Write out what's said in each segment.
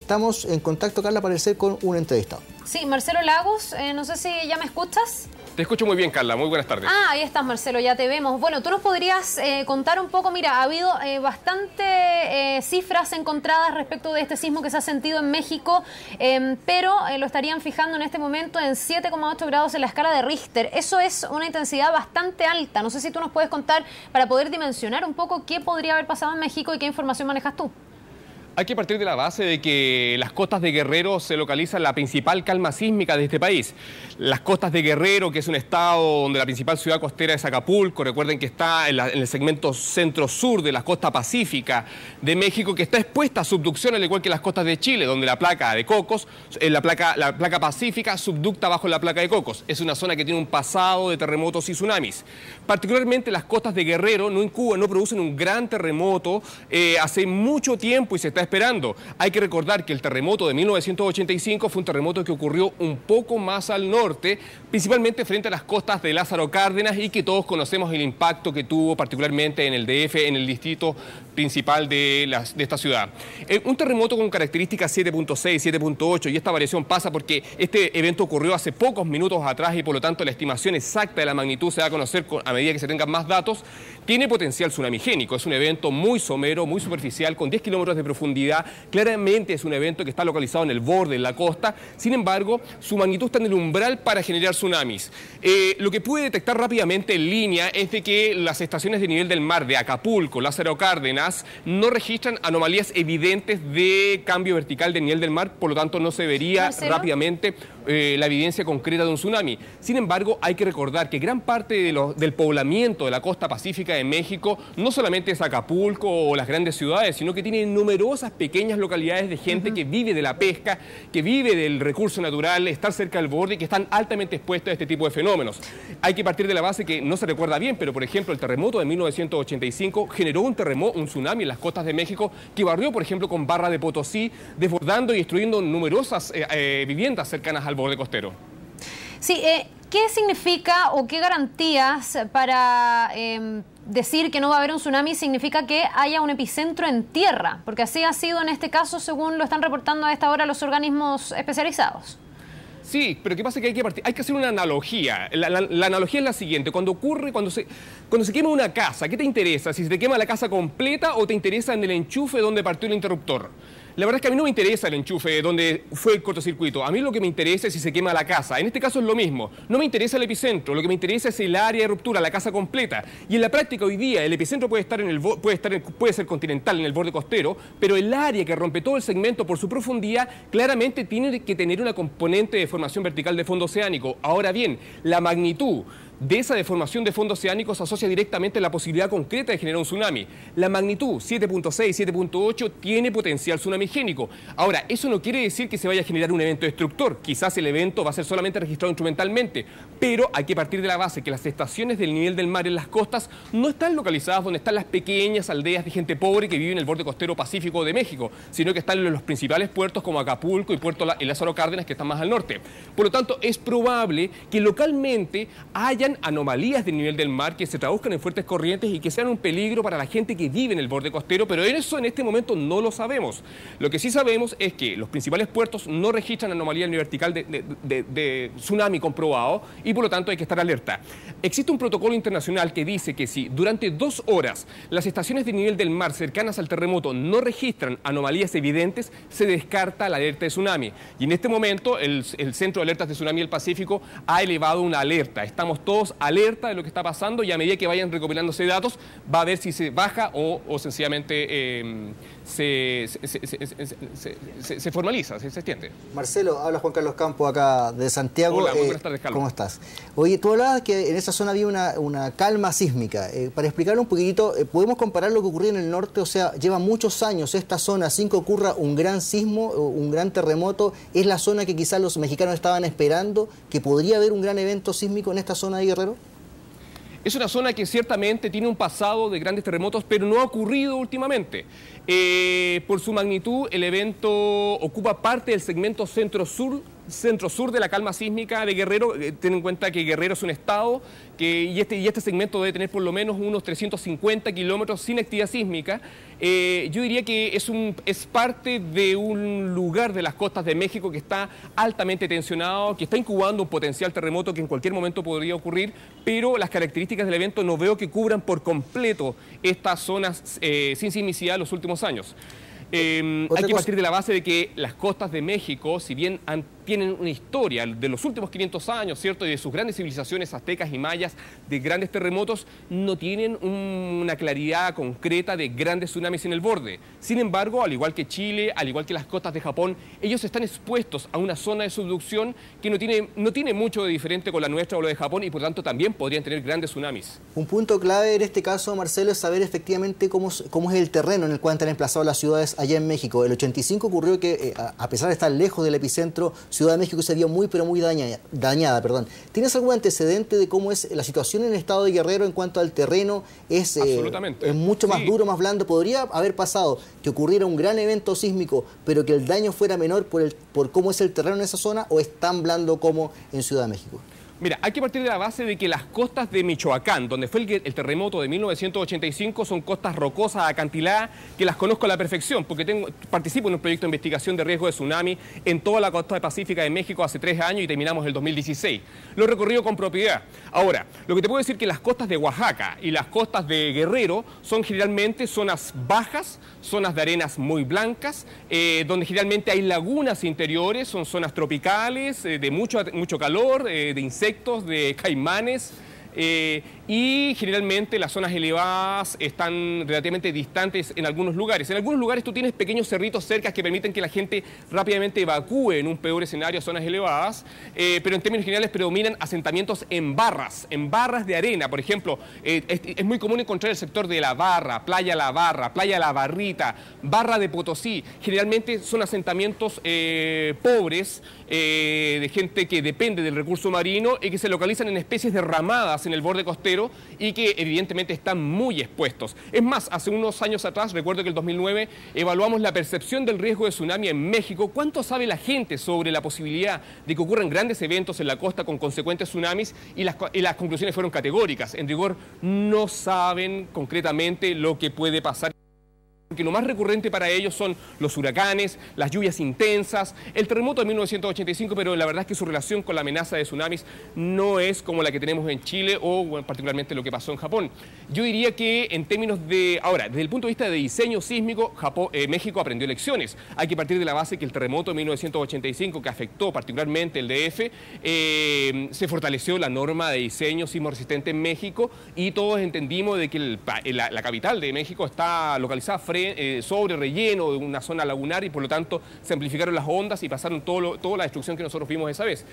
Estamos en contacto, Carla, al parecer, con un entrevistado. Sí, Marcelo Lagos, no sé si ya me escuchas. Te escucho muy bien, Carla. Muy buenas tardes. Ahí estás, Marcelo, ya te vemos. Bueno, tú nos podrías contar un poco, mira, ha habido bastante cifras encontradas respecto de este sismo que se ha sentido en México, pero lo estarían fijando en este momento en 7,8 grados en la escala de Richter. Eso es una intensidad bastante alta. No sé si tú nos puedes contar para poder dimensionar un poco qué podría haber pasado en México y qué información manejas tú. Hay que partir de la base de que las costas de Guerrero se localiza la principal calma sísmica de este país. Las costas de Guerrero, que es un estado donde la principal ciudad costera es Acapulco, recuerden que está en el segmento centro-sur de la costa pacífica de México, que está expuesta a subducción, al igual que las costas de Chile, donde la placa de Cocos, la placa pacífica subducta bajo la placa de Cocos. Es una zona que tiene un pasado de terremotos y tsunamis. Particularmente las costas de Guerrero no incuban, no producen un gran terremoto hace mucho tiempo y se está esperando. Hay que recordar que el terremoto de 1985 fue un terremoto que ocurrió un poco más al norte, principalmente frente a las costas de Lázaro Cárdenas, y que todos conocemos el impacto que tuvo particularmente en el DF, en el distrito principal de esta ciudad. Un terremoto con características 7.6, 7.8, y esta variación pasa porque este evento ocurrió hace pocos minutos atrás y por lo tanto la estimación exacta de la magnitud se va a conocer a medida que se tengan más datos. Tiene potencial tsunamigénico, es un evento muy somero, muy superficial, con 10 kilómetros de profundidad. Claramente es un evento que está localizado en el borde, en la costa. Sin embargo, su magnitud está en el umbral para generar tsunamis. Lo que pude detectar rápidamente en línea es de que las estaciones de nivel del mar de Acapulco, Lázaro Cárdenas, no registran anomalías evidentes de cambio vertical del nivel del mar, por lo tanto no se vería rápidamente la evidencia concreta de un tsunami. Sin embargo, hay que recordar que gran parte del poblamiento de la costa pacífica de México no solamente es Acapulco o las grandes ciudades, sino que tiene numerosas pequeñas localidades de gente que vive de la pesca, que vive del recurso natural, estar cerca del borde y que están altamente expuestos a este tipo de fenómenos. Hay que partir de la base que no se recuerda bien, pero por ejemplo el terremoto de 1985 generó un tsunami en las costas de México que barrió, por ejemplo, con Barra de Potosí, desbordando y destruyendo numerosas viviendas cercanas al borde costero. Sí, ¿qué significa o qué garantías para decir que no va a haber un tsunami significa que haya un epicentro en tierra? Porque así ha sido en este caso, según lo están reportando a esta hora los organismos especializados. Sí, pero ¿qué pasa? Que hay que hacer una analogía. La analogía es la siguiente. Cuando se quema una casa, ¿qué te interesa? ¿Si se te quema la casa completa o te interesa en el enchufe donde partió el interruptor? La verdad es que a mí no me interesa el enchufe donde fue el cortocircuito. A mí lo que me interesa es si se quema la casa. En este caso es lo mismo. No me interesa el epicentro. Lo que me interesa es el área de ruptura, la casa completa. Y en la práctica hoy día el epicentro puede ser continental en el borde costero, pero el área que rompe todo el segmento por su profundidad claramente tiene que tener una componente de deformación vertical de fondo oceánico. Ahora bien, la magnitud de esa deformación de fondo oceánico se asocia directamente a la posibilidad concreta de generar un tsunami. La magnitud 7.6, 7.8 tiene potencial tsunamigénico. Ahora, eso no quiere decir que se vaya a generar un evento destructor. Quizás el evento va a ser solamente registrado instrumentalmente, pero hay que partir de la base que las estaciones del nivel del mar en las costas no están localizadas donde están las pequeñas aldeas de gente pobre que vive en el borde costero pacífico de México, sino que están en los principales puertos como Acapulco y Lázaro Cárdenas, que están más al norte. Por lo tanto, es probable que localmente hayan anomalías del nivel del mar que se traduzcan en fuertes corrientes y que sean un peligro para la gente que vive en el borde costero, pero eso en este momento no lo sabemos. Lo que sí sabemos es que los principales puertos no registran anomalía del nivel vertical de tsunami comprobado y por lo tanto hay que estar alerta. Existe un protocolo internacional que dice que si durante 2 horas las estaciones de nivel del mar cercanas al terremoto no registran anomalías evidentes, se descarta la alerta de tsunami. Y en este momento el Centro de Alertas de Tsunami del Pacífico ha elevado una alerta. Estamos todos alerta de lo que está pasando y a medida que vayan recopilándose datos va a ver si se baja o sencillamente se formaliza, se extiende. Marcelo, habla Juan Carlos Campo acá de Santiago. Hola, muy buenas tardes, Carlos. ¿Cómo estás? Oye, tú hablabas que en esa zona había una calma sísmica. Para explicarlo un poquitito, ¿podemos comparar lo que ocurrió en el norte? O sea, lleva muchos años esta zona sin que ocurra un gran sismo, un gran terremoto. ¿Es la zona que quizás los mexicanos estaban esperando, que podría haber un gran evento sísmico en esta zona de Guerrero? Es una zona que ciertamente tiene un pasado de grandes terremotos, pero no ha ocurrido últimamente. Por su magnitud, el evento ocupa parte del segmento centro-sur centro-sur de la calma sísmica de Guerrero. Ten en cuenta que Guerrero es un estado y este segmento debe tener por lo menos unos 350 kilómetros sin actividad sísmica. Yo diría que es parte de un lugar de las costas de México que está altamente tensionado, que está incubando un potencial terremoto que en cualquier momento podría ocurrir, pero las características del evento no veo que cubran por completo estas zonas sin sismicidad en los últimos años. Hay que partir de la base de que las costas de México, si bien tienen una historia de los últimos 500 años, ¿cierto?, y de sus grandes civilizaciones aztecas y mayas, de grandes terremotos, no tienen una claridad concreta de grandes tsunamis en el borde. Sin embargo, al igual que Chile, al igual que las costas de Japón, ellos están expuestos a una zona de subducción que no tiene mucho de diferente con la nuestra o la de Japón, y por tanto también podrían tener grandes tsunamis. Un punto clave en este caso, Marcelo, es saber efectivamente cómo es el terreno en el cual están emplazadas las ciudades allá en México. El 85 ocurrió que, a pesar de estar lejos del epicentro, Ciudad de México se vio muy dañada. ¿Tienes algún antecedente de cómo es la situación en el estado de Guerrero en cuanto al terreno? Absolutamente. Es mucho más duro, más blando. ¿Podría haber pasado que ocurriera un gran evento sísmico, pero que el daño fuera menor por cómo es el terreno en esa zona, o es tan blando como en Ciudad de México? Mira, hay que partir de la base de que las costas de Michoacán, donde fue el terremoto de 1985, son costas rocosas, acantiladas, que las conozco a la perfección, porque participo en un proyecto de investigación de riesgo de tsunami en toda la costa pacífica de México hace 3 años y terminamos el 2016. Lo he recorrido con propiedad. Ahora, lo que te puedo decir es que las costas de Oaxaca y las costas de Guerrero son generalmente zonas bajas, zonas de arenas muy blancas, donde generalmente hay lagunas interiores, son zonas tropicales, de mucho calor, de insectos, de caimanes, y generalmente las zonas elevadas están relativamente distantes en algunos lugares. En algunos lugares tú tienes pequeños cerritos cerca que permiten que la gente rápidamente evacúe en un peor escenario a zonas elevadas, pero en términos generales predominan asentamientos en barras de arena. Por ejemplo, es muy común encontrar el sector de La Barra, Playa La Barrita, Barra de Potosí. Generalmente son asentamientos pobres, de gente que depende del recurso marino y que se localizan en especies de ramadas en el borde costero y que evidentemente están muy expuestos. Es más, hace unos años atrás, recuerdo que el 2009, evaluamos la percepción del riesgo de tsunami en México. ¿Cuánto sabe la gente sobre la posibilidad de que ocurran grandes eventos en la costa con consecuentes tsunamis? Y las conclusiones fueron categóricas. En rigor, no saben concretamente lo que puede pasar, porque lo más recurrente para ellos son los huracanes, las lluvias intensas, el terremoto de 1985, pero la verdad es que su relación con la amenaza de tsunamis no es como la que tenemos en Chile o bueno, particularmente lo que pasó en Japón. Yo diría que en términos de... Ahora, desde el punto de vista de diseño sísmico, México aprendió lecciones. Hay que partir de la base que el terremoto de 1985, que afectó particularmente el DF, se fortaleció la norma de diseño sismo resistente en México y todos entendimos de que la capital de México está localizada sobre relleno de una zona lagunar y por lo tanto se amplificaron las ondas y pasaron toda la destrucción que nosotros vimos esa vez.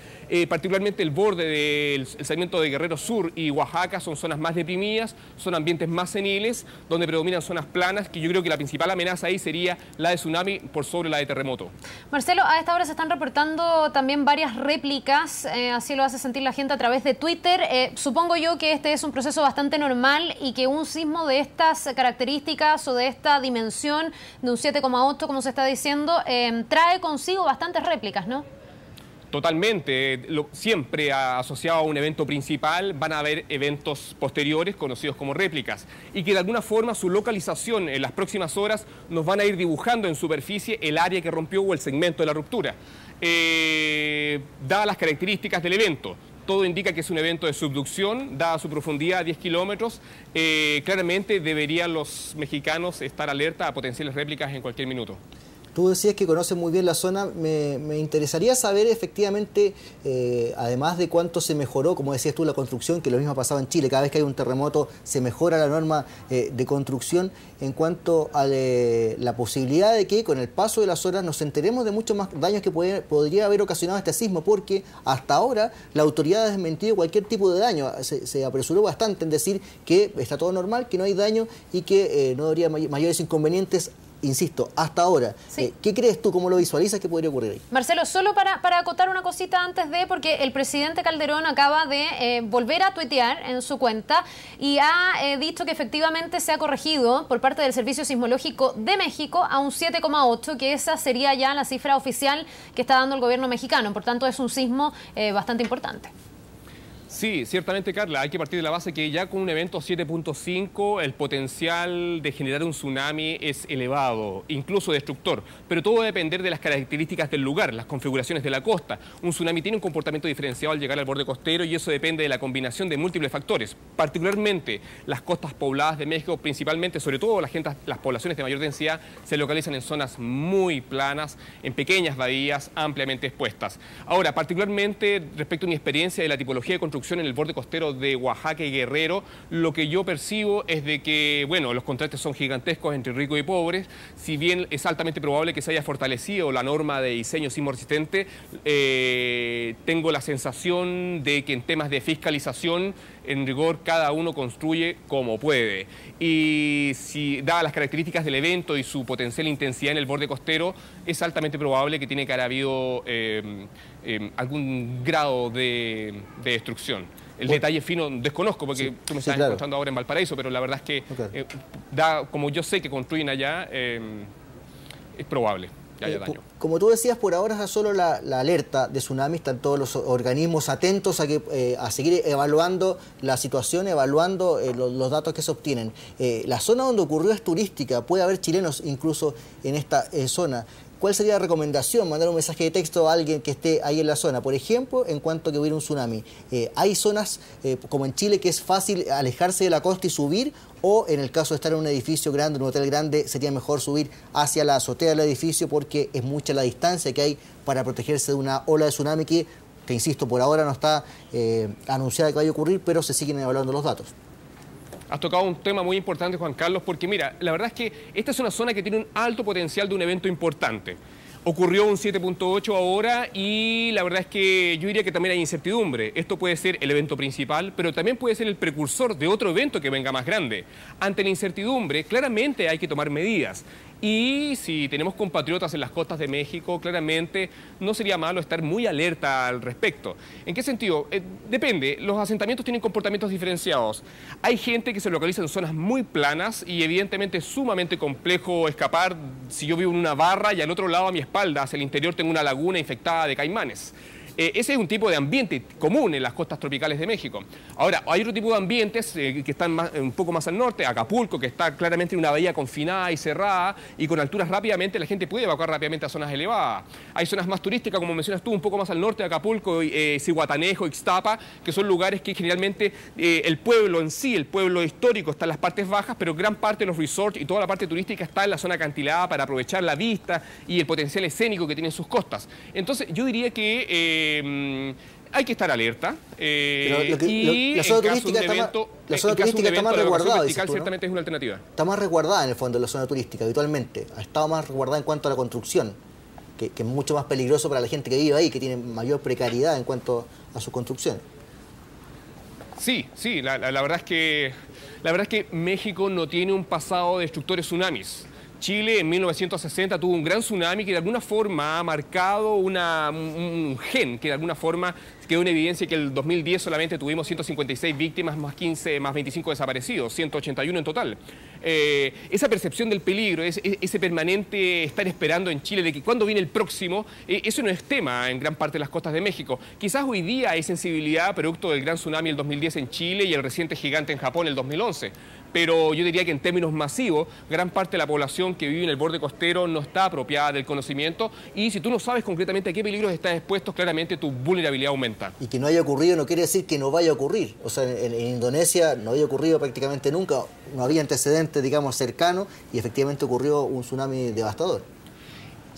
Particularmente el borde del segmento de Guerrero Sur y Oaxaca son zonas más deprimidas, son ambientes más seniles, donde predominan zonas planas, que yo creo que la principal amenaza ahí sería la de tsunami por sobre la de terremoto. Marcelo, a esta hora se están reportando también varias réplicas, así lo hace sentir la gente a través de Twitter. Supongo yo que este es un proceso bastante normal y que un sismo de estas características o de esta dimensión de un 7,8, como se está diciendo, trae consigo bastantes réplicas, ¿no? Totalmente. Siempre asociado a un evento principal van a haber eventos posteriores conocidos como réplicas y que de alguna forma su localización en las próximas horas nos van a ir dibujando en superficie el área que rompió o el segmento de la ruptura. Dadas las características del evento, todo indica que es un evento de subducción, dada su profundidad a 10 kilómetros. Claramente deberían los mexicanos estar alerta a potenciales réplicas en cualquier minuto. Tú decías que conoces muy bien la zona. Me interesaría saber efectivamente, además de cuánto se mejoró, como decías tú, la construcción, que lo mismo ha pasado en Chile. Cada vez que hay un terremoto se mejora la norma de construcción, en cuanto a la posibilidad de que con el paso de las horas nos enteremos de muchos más daños que podría haber ocasionado este sismo, porque hasta ahora la autoridad ha desmentido cualquier tipo de daño. Se apresuró bastante en decir que está todo normal, que no hay daño y que no habría mayores inconvenientes insisto, hasta ahora, Sí. ¿qué crees tú, cómo lo visualizas que podría ocurrir ahí? Marcelo, solo para acotar una cosita antes de, porque el presidente Calderón acaba de volver a tuitear en su cuenta y ha dicho que efectivamente se ha corregido por parte del Servicio Sismológico de México a un 7,8, que esa sería ya la cifra oficial que está dando el gobierno mexicano. Por tanto, es un sismo bastante importante. Sí, ciertamente, Carla, hay que partir de la base que ya con un evento 7.5 el potencial de generar un tsunami es elevado, incluso destructor, pero todo va a depender de las características del lugar, las configuraciones de la costa. Un tsunami tiene un comportamiento diferenciado al llegar al borde costero y eso depende de la combinación de múltiples factores, particularmente las costas pobladas de México, principalmente, sobre todo las poblaciones de mayor densidad, se localizan en zonas muy planas, en pequeñas bahías ampliamente expuestas. Ahora, particularmente respecto a mi experiencia de la tipología de construcción en el borde costero de Oaxaca y Guerrero, lo que yo percibo es de que, bueno, los contrastes son gigantescos entre ricos y pobres. Si bien es altamente probable que se haya fortalecido la norma de diseño sismo resistente, tengo la sensación de que en temas de fiscalización, en rigor, cada uno construye como puede. Y si, dadas las características del evento y su potencial intensidad en el borde costero, es altamente probable que tiene que haber habido algún grado de destrucción. El detalle fino desconozco, porque sí, tú me estás encontrando ahora en Valparaíso, pero la verdad es que, como yo sé que construyen allá, es probable que haya daño. Como tú decías, por ahora es solo la alerta de tsunami, están todos los organismos atentos a seguir evaluando la situación, evaluando los datos que se obtienen. La zona donde ocurrió es turística, puede haber chilenos incluso en esta zona. ¿Cuál sería la recomendación? Mandar un mensaje de texto a alguien que esté ahí en la zona. Por ejemplo, en cuanto a que hubiera un tsunami. ¿Hay zonas como en Chile que es fácil alejarse de la costa y subir? ¿O en el caso de estar en un edificio grande, en un hotel grande, sería mejor subir hacia la azotea del edificio porque es mucha la distancia que hay para protegerse de una ola de tsunami que insisto, por ahora no está anunciada que vaya a ocurrir, pero se siguen evaluando los datos? Has tocado un tema muy importante, Juan Carlos, porque mira, la verdad es que esta es una zona que tiene un alto potencial de un evento importante. Ocurrió un 7.8 ahora y la verdad es que yo diría que también hay incertidumbre. Esto puede ser el evento principal, pero también puede ser el precursor de otro evento que venga más grande. Ante la incertidumbre, claramente hay que tomar medidas. Y si tenemos compatriotas en las costas de México, claramente no sería malo estar muy alerta al respecto. ¿En qué sentido? Depende. Los asentamientos tienen comportamientos diferenciados. Hay gente que se localiza en zonas muy planas y evidentemente es sumamente complejo escapar si yo vivo en una barra y al otro lado a mi espalda, hacia el interior, tengo una laguna infectada de caimanes. Ese es un tipo de ambiente común en las costas tropicales de México. Ahora, hay otro tipo de ambientes que están un poco más al norte, Acapulco, que está claramente en una bahía confinada y cerrada, y con alturas rápidamente la gente puede evacuar rápidamente a zonas elevadas. Hay zonas más turísticas, como mencionas tú, un poco más al norte de Acapulco, Zihuatanejo, Ixtapa, que son lugares que generalmente el pueblo en sí, el pueblo histórico, está en las partes bajas, pero gran parte de los resorts y toda la parte turística está en la zona acantilada para aprovechar la vista y el potencial escénico que tienen sus costas. Entonces, yo diría que hay que estar alerta la zona turística está más resguardada. Ciertamente es una alternativa. Está más resguardada en el fondo la zona turística habitualmente. Ha estado más resguardada en cuanto a la construcción, que es mucho más peligroso para la gente que vive ahí, que tiene mayor precariedad en cuanto a su construcción. Sí, la verdad es que México no tiene un pasado de destructores tsunamis. Chile en 1960 tuvo un gran tsunami que de alguna forma ha marcado un gen que de alguna forma quedó en evidencia que en el 2010 solamente tuvimos 156 víctimas más 25 desaparecidos, 181 en total. Esa percepción del peligro, ese permanente estar esperando en Chile de que cuándo viene el próximo, eso no es tema en gran parte de las costas de México. Quizás hoy día hay sensibilidad producto del gran tsunami del 2010 en Chile y el reciente gigante en Japón el 2011. Pero yo diría que en términos masivos, gran parte de la población que vive en el borde costero no está apropiada del conocimiento y si tú no sabes concretamente a qué peligros estás expuesto, claramente tu vulnerabilidad aumenta. Y que no haya ocurrido no quiere decir que no vaya a ocurrir. O sea, en Indonesia no había ocurrido prácticamente nunca, no había antecedentes, digamos, cercanos y efectivamente ocurrió un tsunami devastador.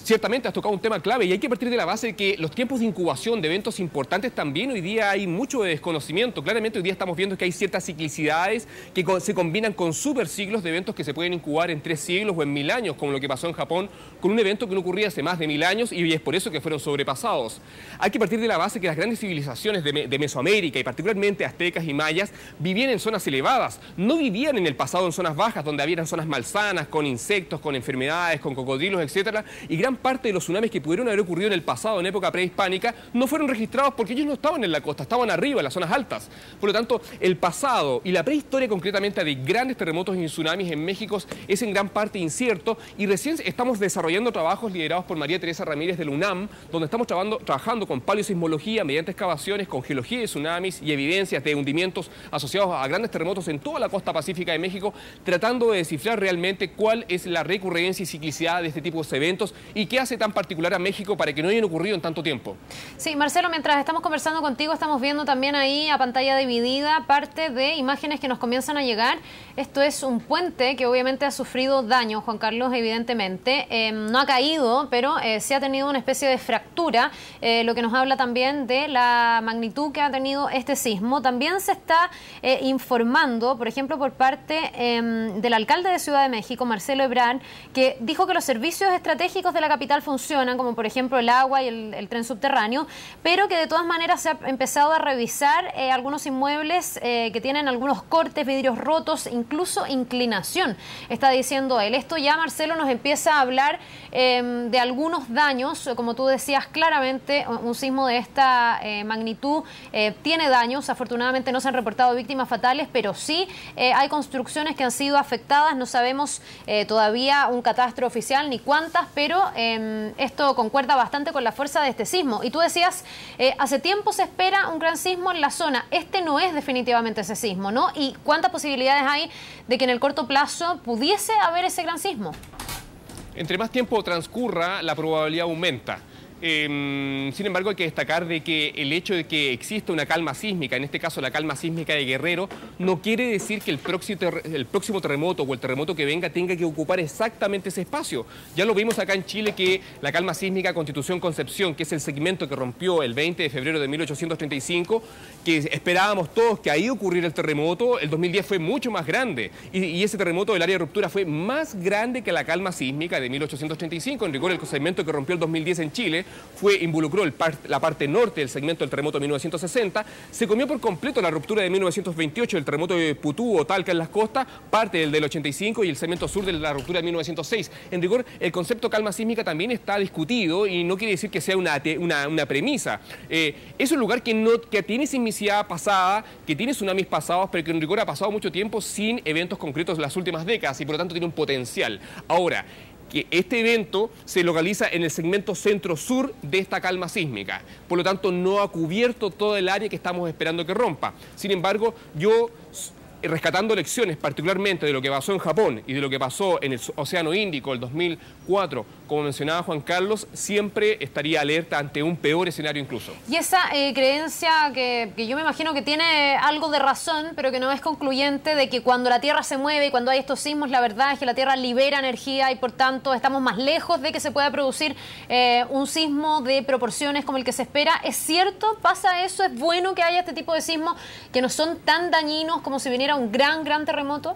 Ciertamente has tocado un tema clave y hay que partir de la base de que los tiempos de incubación de eventos importantes también hoy día hay mucho de desconocimiento. Claramente hoy día estamos viendo que hay ciertas ciclicidades que se combinan con superciclos de eventos que se pueden incubar en 3 siglos o en 1000 años, como lo que pasó en Japón con un evento que no ocurría hace más de 1000 años y es por eso que fueron sobrepasados. Hay que partir de la base que las grandes civilizaciones de Mesoamérica y particularmente aztecas y mayas vivían en zonas elevadas, no vivían en el pasado en zonas bajas donde había zonas malsanas, con insectos, con enfermedades, con cocodrilos, etcétera, y gran parte de los tsunamis que pudieron haber ocurrido en el pasado, en época prehispánica, no fueron registrados porque ellos no estaban en la costa, estaban arriba, en las zonas altas. Por lo tanto, el pasado y la prehistoria concretamente de grandes terremotos y tsunamis en México es en gran parte incierto y recién estamos desarrollando trabajos liderados por María Teresa Ramírez de la UNAM, donde estamos trabajando con paleosismología mediante excavaciones, con geología de tsunamis y evidencias de hundimientos asociados a grandes terremotos en toda la costa pacífica de México, tratando de descifrar realmente cuál es la recurrencia y ciclicidad de este tipo de eventos y qué hace tan particular a México para que no hayan ocurrido en tanto tiempo. Sí, Marcelo, mientras estamos conversando contigo, estamos viendo también ahí a pantalla dividida parte de imágenes que nos comienzan a llegar. Esto es un puente que obviamente ha sufrido daño, Juan Carlos, evidentemente. No ha caído, pero sí ha tenido una especie de fractura, lo que nos habla también de la magnitud que ha tenido este sismo. También se está informando, por ejemplo, por parte del alcalde de Ciudad de México, Marcelo Ebrard, que dijo que los servicios estratégicos de la capital funcionan, como por ejemplo el agua y el tren subterráneo, pero que de todas maneras se ha empezado a revisar algunos inmuebles que tienen algunos cortes, vidrios rotos, incluso inclinación, está diciendo él. Esto ya, Marcelo, nos empieza a hablar de algunos daños, como tú decías, claramente un sismo de esta magnitud tiene daños. Afortunadamente no se han reportado víctimas fatales, pero sí hay construcciones que han sido afectadas. No sabemos todavía un catastro oficial ni cuántas, pero esto concuerda bastante con la fuerza de este sismo. Y tú decías, hace tiempo se espera un gran sismo en la zona. Este no es definitivamente ese sismo, ¿no? ¿Y cuántas posibilidades hay de que en el corto plazo pudiese haber ese gran sismo? Entre más tiempo transcurra, la probabilidad aumenta. Sin embargo, hay que destacar de que el hecho de que exista una calma sísmica, en este caso la calma sísmica de Guerrero, no quiere decir que el próximo terremoto o el terremoto que venga tenga que ocupar exactamente ese espacio. Ya lo vimos acá en Chile que la calma sísmica Constitución-Concepción, que es el segmento que rompió el 20 de febrero de 1835, que esperábamos todos que ahí ocurriera el terremoto, el 2010 fue mucho más grande y ese terremoto del área de ruptura fue más grande que la calma sísmica de 1835. En rigor, el segmento que rompió el 2010 en Chile involucró la parte norte del segmento del terremoto de 1960, se comió por completo la ruptura de 1928, el terremoto de Putú o Talca en las costas, parte del 85 y el segmento sur de la ruptura de 1906. En rigor, el concepto calma sísmica también está discutido y no quiere decir que sea una premisa. Es un lugar que tiene sismicidad pasada, que tiene tsunamis pasados, pero que en rigor ha pasado mucho tiempo sin eventos concretos en las últimas décadas y por lo tanto tiene un potencial. Ahora, que este evento se localiza en el segmento centro-sur de esta calma sísmica. Por lo tanto, no ha cubierto todo el área que estamos esperando que rompa. Sin embargo, yo, rescatando lecciones particularmente de lo que pasó en Japón y de lo que pasó en el Océano Índico el 2004, como mencionaba Juan Carlos, siempre estaría alerta ante un peor escenario incluso. Y esa creencia que yo me imagino que tiene algo de razón, pero que no es concluyente, de que cuando la Tierra se mueve y cuando hay estos sismos, la verdad es que la Tierra libera energía y por tanto estamos más lejos de que se pueda producir un sismo de proporciones como el que se espera. ¿Es cierto? ¿Pasa eso? ¿Es bueno que haya este tipo de sismos que no son tan dañinos como si viniera un gran terremoto?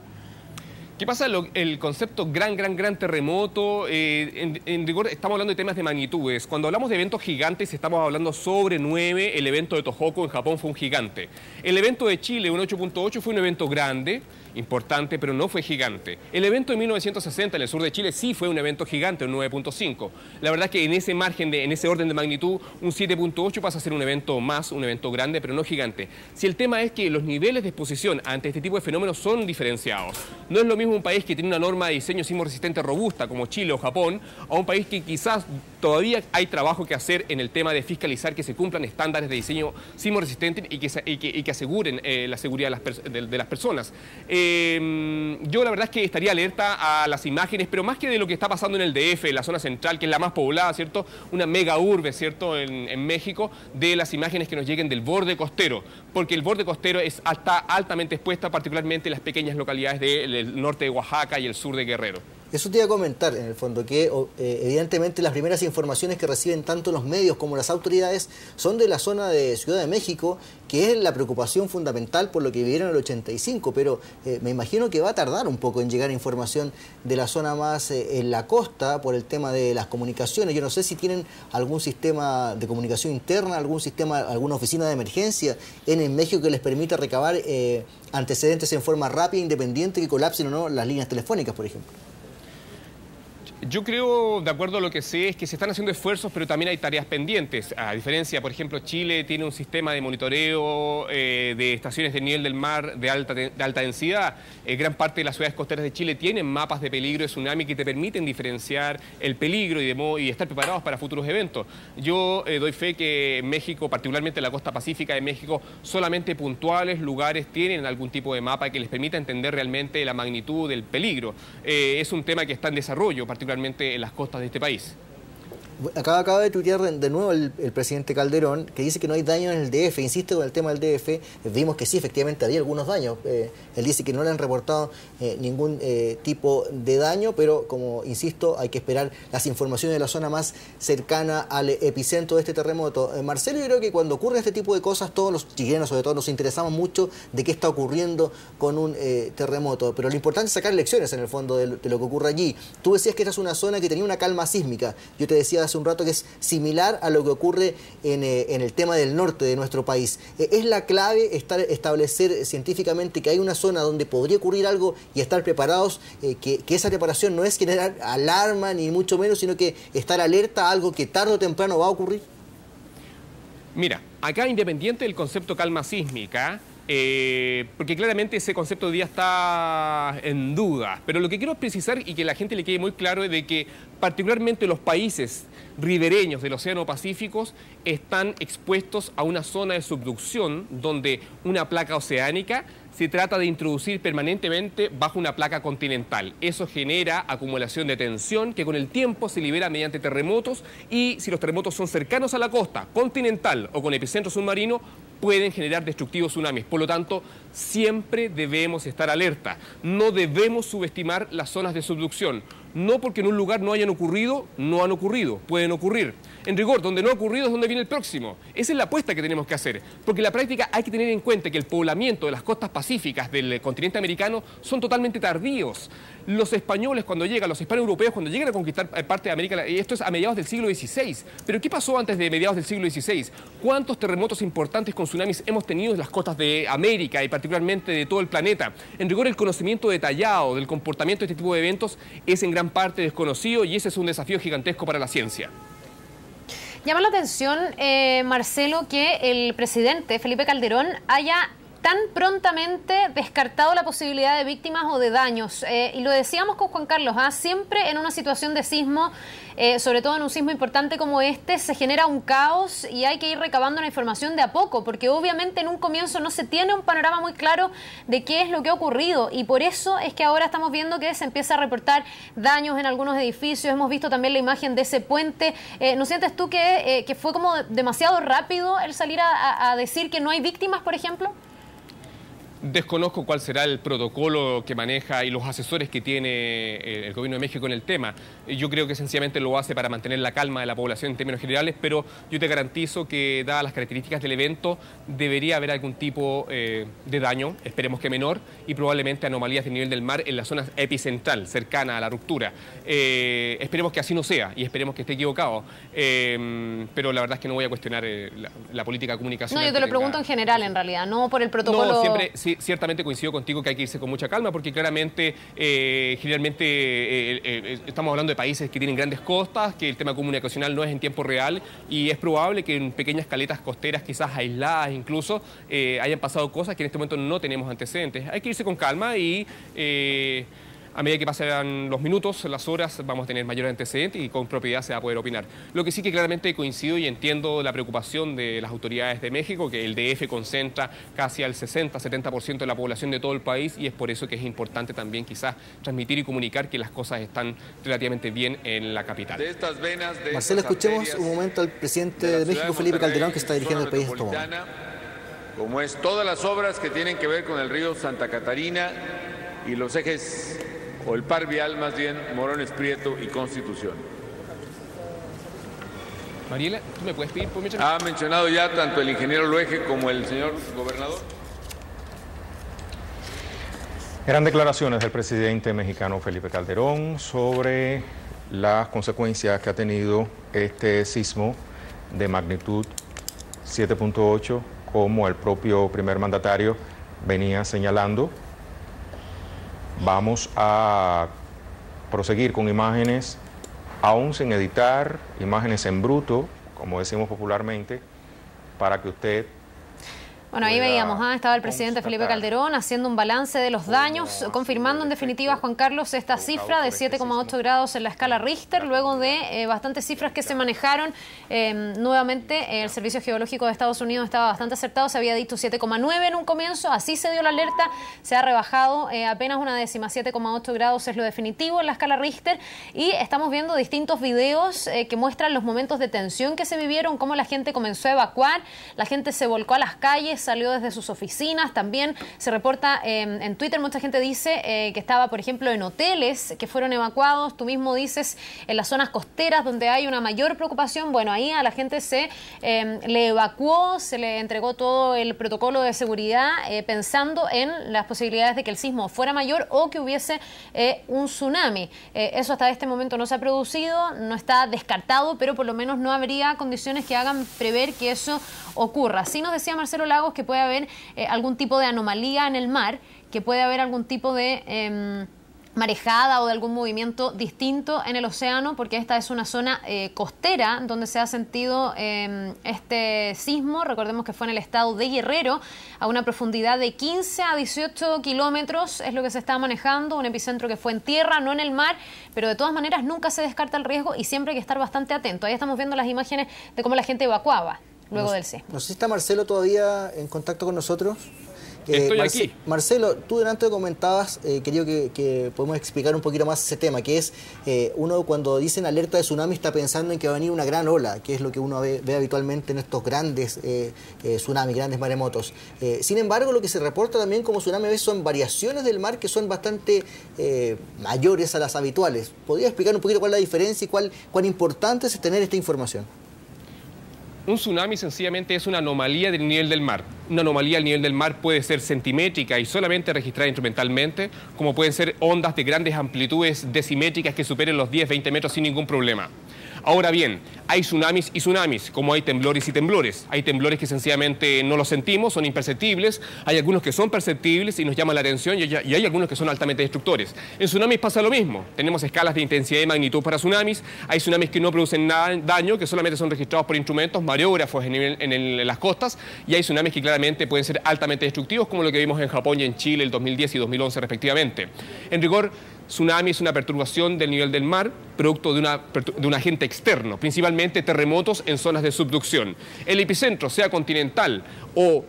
¿Qué pasa? El concepto gran terremoto, en rigor estamos hablando de temas de magnitudes. Cuando hablamos de eventos gigantes estamos hablando sobre 9, el evento de Tohoku en Japón fue un gigante. El evento de Chile, un 8.8, fue un evento grande, importante, pero no fue gigante. El evento de 1960 en el sur de Chile sí fue un evento gigante, un 9.5. La verdad es que en ese margen, en ese orden de magnitud, un 7.8 pasa a ser un evento grande, pero no gigante. Si el tema es que los niveles de exposición ante este tipo de fenómenos son diferenciados. No es lo mismo un país que tiene una norma de diseño sismo resistente robusta, como Chile o Japón, a un país que quizás todavía hay trabajo que hacer en el tema de fiscalizar que se cumplan estándares de diseño sismo resistente y que aseguren la seguridad de las personas. Yo la verdad es que estaría alerta a las imágenes, pero más que de lo que está pasando en el DF, en la zona central, que es la más poblada, ¿cierto? Una mega urbe, ¿cierto? En México, de las imágenes que nos lleguen del borde costero, porque el borde costero está altamente expuesta, particularmente en las pequeñas localidades del norte de Oaxaca y el sur de Guerrero. Eso te iba a comentar, en el fondo, que evidentemente las primeras informaciones que reciben tanto los medios como las autoridades son de la zona de Ciudad de México, que es la preocupación fundamental por lo que vivieron en el 85, pero me imagino que va a tardar un poco en llegar información de la zona más en la costa por el tema de las comunicaciones. Yo no sé si tienen algún sistema de comunicación interna, algún sistema, alguna oficina de emergencia en México que les permita recabar antecedentes en forma rápida, independiente, que colapsen o no las líneas telefónicas, por ejemplo. Yo creo, de acuerdo a lo que sé, es que se están haciendo esfuerzos, pero también hay tareas pendientes. A diferencia, por ejemplo, Chile tiene un sistema de monitoreo de estaciones de nivel del mar de alta densidad. Gran parte de las ciudades costeras de Chile tienen mapas de peligro de tsunami que te permiten diferenciar el peligro y estar preparados para futuros eventos. Yo doy fe que en México, particularmente en la costa pacífica de México, solamente puntuales lugares tienen algún tipo de mapa que les permita entender realmente la magnitud del peligro. Es un tema que está en desarrollo, particularmente en las costas de este país. Acaba de tuitear de nuevo el presidente Calderón, que dice que no hay daño en el DF. Insiste con el tema del DF. Vimos que sí, efectivamente había algunos daños. Él dice que no le han reportado ningún tipo de daño, pero como insisto, hay que esperar las informaciones de la zona más cercana al epicentro de este terremoto. Marcelo, yo creo que cuando ocurre este tipo de cosas, todos los chilenos sobre todo nos interesamos mucho de qué está ocurriendo con un terremoto, pero lo importante es sacar lecciones en el fondo de lo que ocurre allí. Tú decías que esta es una zona que tenía una calma sísmica. Yo te decía hace un rato que es similar a lo que ocurre en el tema del norte de nuestro país. ¿Es la clave establecer científicamente que hay una zona donde podría ocurrir algo y estar preparados, que esa preparación no es generar alarma ni mucho menos, sino que estar alerta a algo que tarde o temprano va a ocurrir? Mira, acá independiente del concepto calma sísmica, porque claramente ese concepto hoy día está en duda, pero lo que quiero precisar y que a la gente le quede muy claro es de que particularmente los países ribereños del Océano Pacífico están expuestos a una zona de subducción donde una placa oceánica se trata de introducir permanentemente bajo una placa continental. Eso genera acumulación de tensión que con el tiempo se libera mediante terremotos, y si los terremotos son cercanos a la costa continental o con epicentro submarino, pueden generar destructivos tsunamis. Por lo tanto, siempre debemos estar alerta. No debemos subestimar las zonas de subducción. No porque en un lugar no hayan ocurrido, no han ocurrido, pueden ocurrir. En rigor, donde no ha ocurrido es donde viene el próximo. Esa es la apuesta que tenemos que hacer, porque en la práctica hay que tener en cuenta que el poblamiento de las costas pacíficas del continente americano son totalmente tardíos. Los españoles cuando llegan, los hispanos europeos cuando llegan a conquistar parte de América, esto es a mediados del siglo XVI. Pero ¿qué pasó antes de mediados del siglo XVI? ¿Cuántos terremotos importantes con tsunamis hemos tenido en las costas de América y particularmente de todo el planeta? En rigor, el conocimiento detallado del comportamiento de este tipo de eventos es en gran parte desconocido, y ese es un desafío gigantesco para la ciencia. Llama la atención, Marcelo, que el presidente Felipe Calderón haya tan prontamente descartado la posibilidad de víctimas o de daños. Y lo decíamos con Juan Carlos, siempre en una situación de sismo, sobre todo en un sismo importante como este, se genera un caos y hay que ir recabando la información de a poco, porque obviamente en un comienzo no se tiene un panorama muy claro de qué es lo que ha ocurrido, y por eso es que ahora estamos viendo que se empieza a reportar daños en algunos edificios. Hemos visto también la imagen de ese puente. ¿No sientes tú que fue como demasiado rápido el salir a decir que no hay víctimas, por ejemplo? Desconozco cuál será el protocolo que maneja y los asesores que tiene el Gobierno de México en el tema. Yo creo que sencillamente lo hace para mantener la calma de la población en términos generales, pero yo te garantizo que, dadas las características del evento, debería haber algún tipo de daño, esperemos que menor, y probablemente anomalías de nivel del mar en la zona epicentral, cercana a la ruptura. Esperemos que así no sea y esperemos que esté equivocado, pero la verdad es que no voy a cuestionar la política de comunicación. No, yo te lo pregunto en general, en realidad, no por el protocolo. No, siempre... Sí, ciertamente coincido contigo que hay que irse con mucha calma, porque claramente, generalmente estamos hablando de países que tienen grandes costas, que el tema comunicacional no es en tiempo real, y es probable que en pequeñas caletas costeras, quizás aisladas incluso, hayan pasado cosas que en este momento no tenemos antecedentes. Hay que irse con calma y... a medida que pasan los minutos, las horas, vamos a tener mayor antecedente y con propiedad se va a poder opinar. Lo que sí que claramente coincido y entiendo la preocupación de las autoridades de México, que el DF concentra casi al 60-70% de la población de todo el país, y es por eso que es importante también quizás transmitir y comunicar que las cosas están relativamente bien en la capital. Marcelo, escuchemos un momento al presidente de México, Felipe Calderón, que está dirigiendo el país en este momento. Como es todas las obras que tienen que ver con el río Santa Catarina y los ejes o el par vial más bien, Morones Prieto y Constitución. Mariela, ¿tú me puedes pedir por mi Ha mencionado ya tanto el ingeniero Luege como el señor gobernador. Eran declaraciones del presidente mexicano Felipe Calderón sobre las consecuencias que ha tenido este sismo de magnitud 7.8, como el propio primer mandatario venía señalando. Vamos a proseguir con imágenes, aún sin editar, imágenes en bruto, como decimos popularmente, para que usted... Bueno, ahí veíamos, estaba el presidente Felipe Calderón haciendo un balance de los daños, confirmando en definitiva, Juan Carlos, esta cifra de 7,8 grados en la escala Richter, luego de bastantes cifras que se manejaron. Nuevamente, el Servicio Geológico de Estados Unidos estaba bastante acertado, se había dicho 7,9 en un comienzo, así se dio la alerta, se ha rebajado apenas una décima, 7,8 grados es lo definitivo en la escala Richter, y estamos viendo distintos videos que muestran los momentos de tensión que se vivieron, cómo la gente comenzó a evacuar, la gente se volcó a las calles, salió desde sus oficinas. También se reporta en Twitter, mucha gente dice que estaba, por ejemplo, en hoteles que fueron evacuados. Tú mismo dices en las zonas costeras donde hay una mayor preocupación. Bueno, ahí a la gente se le evacuó, se le entregó todo el protocolo de seguridad pensando en las posibilidades de que el sismo fuera mayor o que hubiese un tsunami. Eso hasta este momento no se ha producido, no está descartado, pero por lo menos no habría condiciones que hagan prever que eso ocurra. Sí nos decía Marcelo Lagos que puede haber algún tipo de anomalía en el mar, que puede haber algún tipo de marejada o de algún movimiento distinto en el océano, porque esta es una zona costera donde se ha sentido este sismo. Recordemos que fue en el estado de Guerrero, a una profundidad de 15 a 18 kilómetros es lo que se está manejando, un epicentro que fue en tierra, no en el mar, pero de todas maneras nunca se descarta el riesgo y siempre hay que estar bastante atento. Ahí estamos viendo las imágenes de cómo la gente evacuaba luego del sismo. No sé si está Marcelo todavía en contacto con nosotros. Estoy aquí. Marcelo, tú delante comentabas, quería que podemos explicar un poquito más ese tema, que es, uno cuando dicen alerta de tsunami está pensando en que va a venir una gran ola, que es lo que uno ve habitualmente en estos grandes tsunamis, grandes maremotos. Sin embargo, lo que se reporta también como tsunami a veces son variaciones del mar que son bastante mayores a las habituales. ¿Podría explicar un poquito cuál es la diferencia y cuán importante es tener esta información? Un tsunami sencillamente es una anomalía del nivel del mar. Una anomalía al nivel del mar puede ser centimétrica y solamente registrada instrumentalmente, como pueden ser ondas de grandes amplitudes decimétricas que superen los 10-20 metros sin ningún problema. Ahora bien, hay tsunamis y tsunamis, como hay temblores y temblores. Hay temblores que sencillamente no los sentimos, son imperceptibles. Hay algunos que son perceptibles y nos llaman la atención, y hay algunos que son altamente destructores. En tsunamis pasa lo mismo. Tenemos escalas de intensidad y magnitud para tsunamis. Hay tsunamis que no producen nada daño, que solamente son registrados por instrumentos, mareógrafos en las costas. Y hay tsunamis que claramente pueden ser altamente destructivos, como lo que vimos en Japón y en Chile el 2010 y 2011 respectivamente. En rigor, tsunami es una perturbación del nivel del mar, producto de un agente externo, principalmente terremotos en zonas de subducción. El epicentro, sea continental o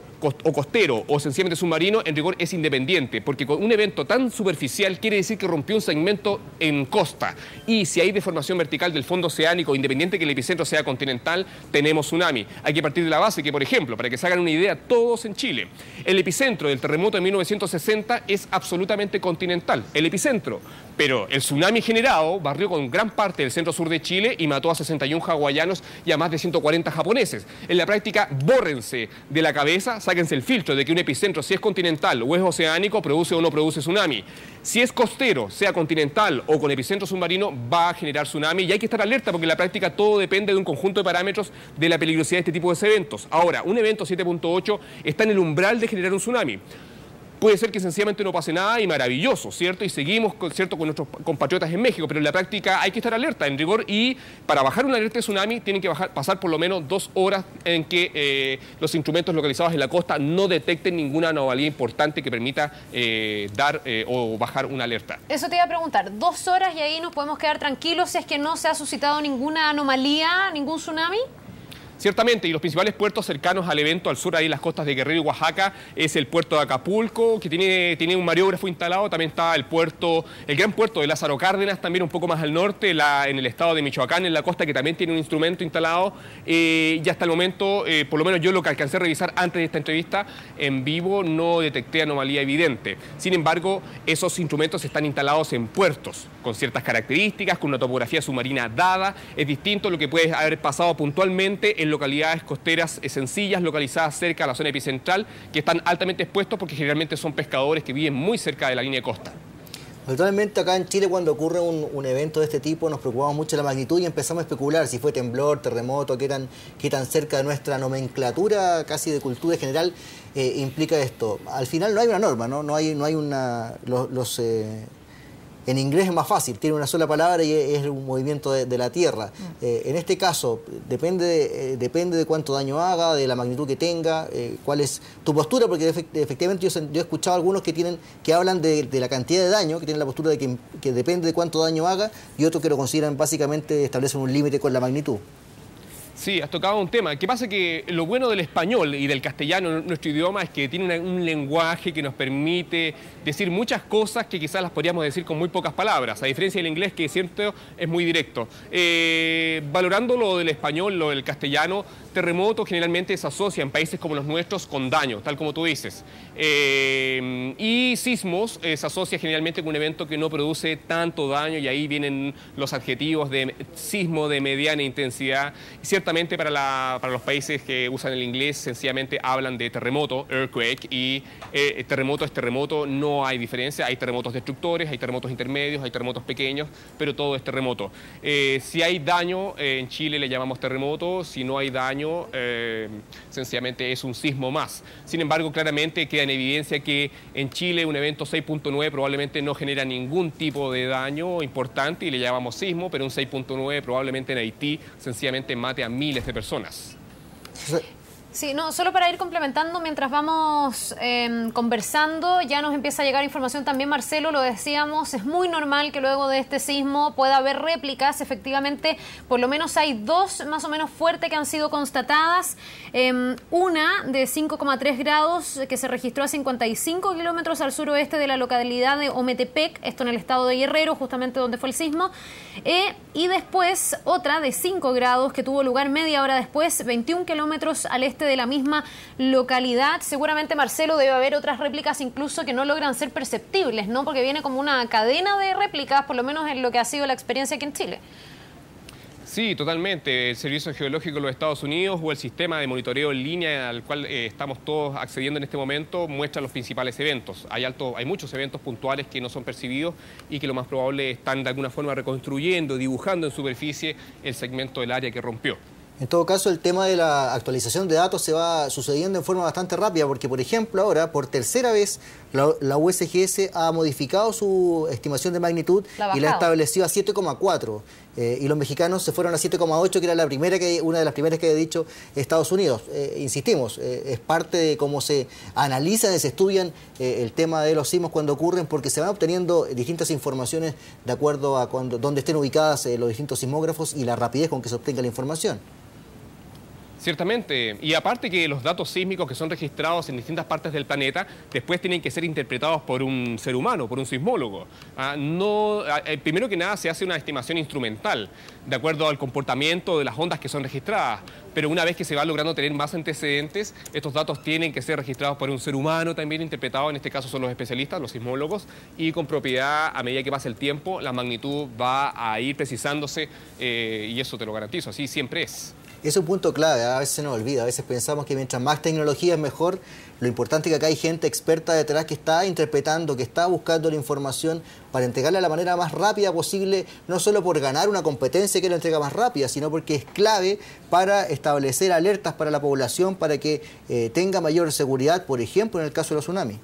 costero o sencillamente submarino, en rigor es independiente, porque con un evento tan superficial quiere decir que rompió un segmento en costa. Y si hay deformación vertical del fondo oceánico, independiente que el epicentro sea continental, tenemos tsunami. Hay que partir de la base que, por ejemplo, para que se hagan una idea, todos en Chile, el epicentro del terremoto de 1960 es absolutamente continental, el epicentro. Pero el tsunami generado barrió con gran parte del centro-sur de Chile y mató a 61 hawaianos y a más de 140 japoneses. En la práctica, bórrense de la cabeza, sáquense el filtro de que un epicentro, si es continental o es oceánico, produce o no produce tsunami. Si es costero, sea continental o con epicentro submarino, va a generar tsunami y hay que estar alerta porque en la práctica todo depende de un conjunto de parámetros de la peligrosidad de este tipo de eventos. Ahora, un evento 7.8 está en el umbral de generar un tsunami. Puede ser que sencillamente no pase nada y maravilloso, ¿cierto? Y seguimos, ¿cierto?, con nuestros compatriotas en México, pero en la práctica hay que estar alerta, en rigor, y para bajar una alerta de tsunami tienen que pasar por lo menos 2 horas en que los instrumentos localizados en la costa no detecten ninguna anomalía importante que permita dar o bajar una alerta. Eso te iba a preguntar, 2 horas y ahí nos podemos quedar tranquilos si es que no se ha suscitado ninguna anomalía, ningún tsunami. Ciertamente, y los principales puertos cercanos al evento, al sur, ahí en las costas de Guerrero y Oaxaca, es el puerto de Acapulco, que tiene un mareógrafo instalado. También está el gran puerto de Lázaro Cárdenas, también un poco más al norte, en el estado de Michoacán, en la costa, que también tiene un instrumento instalado. Y hasta el momento, por lo menos yo lo que alcancé a revisar antes de esta entrevista, en vivo no detecté anomalía evidente. Sin embargo, esos instrumentos están instalados en puertos, con ciertas características, con una topografía submarina dada. Es distinto a lo que puede haber pasado puntualmente en localidades costeras sencillas, localizadas cerca de la zona epicentral, que están altamente expuestos porque generalmente son pescadores que viven muy cerca de la línea de costa. Actualmente acá en Chile, cuando ocurre un evento de este tipo, nos preocupamos mucho de la magnitud y empezamos a especular si fue temblor, terremoto, qué tan cerca de nuestra nomenclatura casi de cultura en general implica esto. Al final no hay una norma, no hay una... En inglés es más fácil, tiene una sola palabra y es un movimiento de la Tierra. En este caso, depende de cuánto daño haga, de la magnitud que tenga, cuál es tu postura, porque efectivamente yo he escuchado a algunos que hablan de la cantidad de daño, que tienen la postura de que depende de cuánto daño haga, y otros que lo consideran básicamente establecen un límite con la magnitud. Sí, has tocado un tema. ¿Qué pasa? Que lo bueno del español y del castellano, nuestro idioma, es que tiene un lenguaje que nos permite decir muchas cosas que quizás las podríamos decir con muy pocas palabras, a diferencia del inglés, que siempre es muy directo. Valorando lo del español, lo del castellano, terremotos generalmente se asocian en países como los nuestros con daño, tal como tú dices. Y sismos se asocia generalmente con un evento que no produce tanto daño, y ahí vienen los adjetivos de sismo de mediana intensidad. Ciertamente para los países que usan el inglés sencillamente hablan de terremoto, earthquake, y terremoto es terremoto, no hay diferencia. Hay terremotos destructores, hay terremotos intermedios, hay terremotos pequeños, pero todo es terremoto. Si hay daño, en Chile le llamamos terremoto. Si no hay daño, sencillamente es un sismo más. Sin embargo, claramente queda en evidencia que en Chile un evento 6.9 probablemente no genera ningún tipo de daño importante y le llamamos sismo, pero un 6.9 probablemente en Haití sencillamente mate a miles de personas. Sí, no, solo para ir complementando mientras vamos conversando, ya nos empieza a llegar información también, Marcelo, lo decíamos, es muy normal que luego de este sismo pueda haber réplicas. Efectivamente, por lo menos hay dos más o menos fuertes que han sido constatadas, una de 5,3 grados que se registró a 55 kilómetros al suroeste de la localidad de Ometepec, esto en el estado de Guerrero, justamente donde fue el sismo, y después otra de 5 grados que tuvo lugar media hora después, 21 kilómetros al este de la misma localidad. Seguramente, Marcelo, debe haber otras réplicas incluso que no logran ser perceptibles, ¿no? Porque viene como una cadena de réplicas, por lo menos en lo que ha sido la experiencia aquí en Chile. Sí, totalmente. El Servicio Geológico de los Estados Unidos o el sistema de monitoreo en línea al cual estamos todos accediendo en este momento muestra los principales eventos. Hay muchos eventos puntuales que no son percibidos y que lo más probable están de alguna forma reconstruyendo, dibujando en superficie el segmento del área que rompió. En todo caso, el tema de la actualización de datos se va sucediendo en forma bastante rápida, porque, por ejemplo, ahora, por tercera vez, la USGS ha modificado su estimación de magnitud y la ha establecido a 7,4. Y los mexicanos se fueron a 7,8, que era una de las primeras que había dicho Estados Unidos. Insistimos, es parte de cómo se analizan y se estudian el tema de los sismos cuando ocurren, porque se van obteniendo distintas informaciones de acuerdo a dónde estén ubicadas los distintos sismógrafos y la rapidez con que se obtenga la información. Ciertamente, y aparte que los datos sísmicos que son registrados en distintas partes del planeta después tienen que ser interpretados por un ser humano, por un sismólogo. Primero que nada se hace una estimación instrumental de acuerdo al comportamiento de las ondas que son registradas, pero una vez que se va logrando tener más antecedentes, estos datos tienen que ser registrados por un ser humano también interpretado, en este caso son los especialistas, los sismólogos, y con propiedad, a medida que pasa el tiempo, la magnitud va a ir precisándose y eso te lo garantizo, así siempre es. Es un punto clave, a veces se nos olvida, a veces pensamos que mientras más tecnología es mejor. Lo importante es que acá hay gente experta detrás que está interpretando, que está buscando la información para entregarla de la manera más rápida posible, no solo por ganar una competencia que la entrega más rápida, sino porque es clave para establecer alertas para la población, para que tenga mayor seguridad, por ejemplo, en el caso de los tsunamis.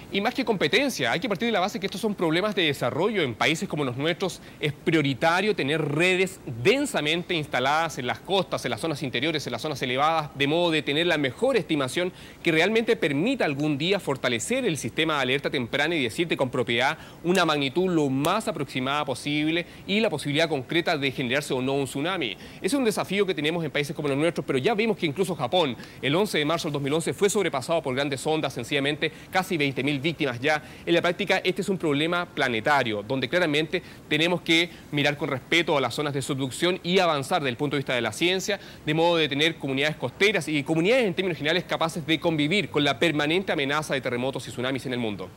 Y más que competencia, hay que partir de la base que estos son problemas de desarrollo. En países como los nuestros es prioritario tener redes densamente instaladas en las costas, en las zonas interiores, en las zonas elevadas, de modo de tener la mejor estimación que realmente permita algún día fortalecer el sistema de alerta temprana y decirte con propiedad una magnitud lo más aproximada posible y la posibilidad concreta de generarse o no un tsunami. Ese es un desafío que tenemos en países como los nuestros, pero ya vimos que incluso Japón, el 11 de marzo del 2011, fue sobrepasado por grandes ondas, sencillamente casi 20.000 víctimas ya. En la práctica, este es un problema planetario, donde claramente tenemos que mirar con respeto a las zonas de subducción y avanzar desde el punto de vista de la ciencia, de modo de tener comunidades costeras y comunidades en términos generales capaces de convivir con la permanente amenaza de terremotos y tsunamis en el mundo.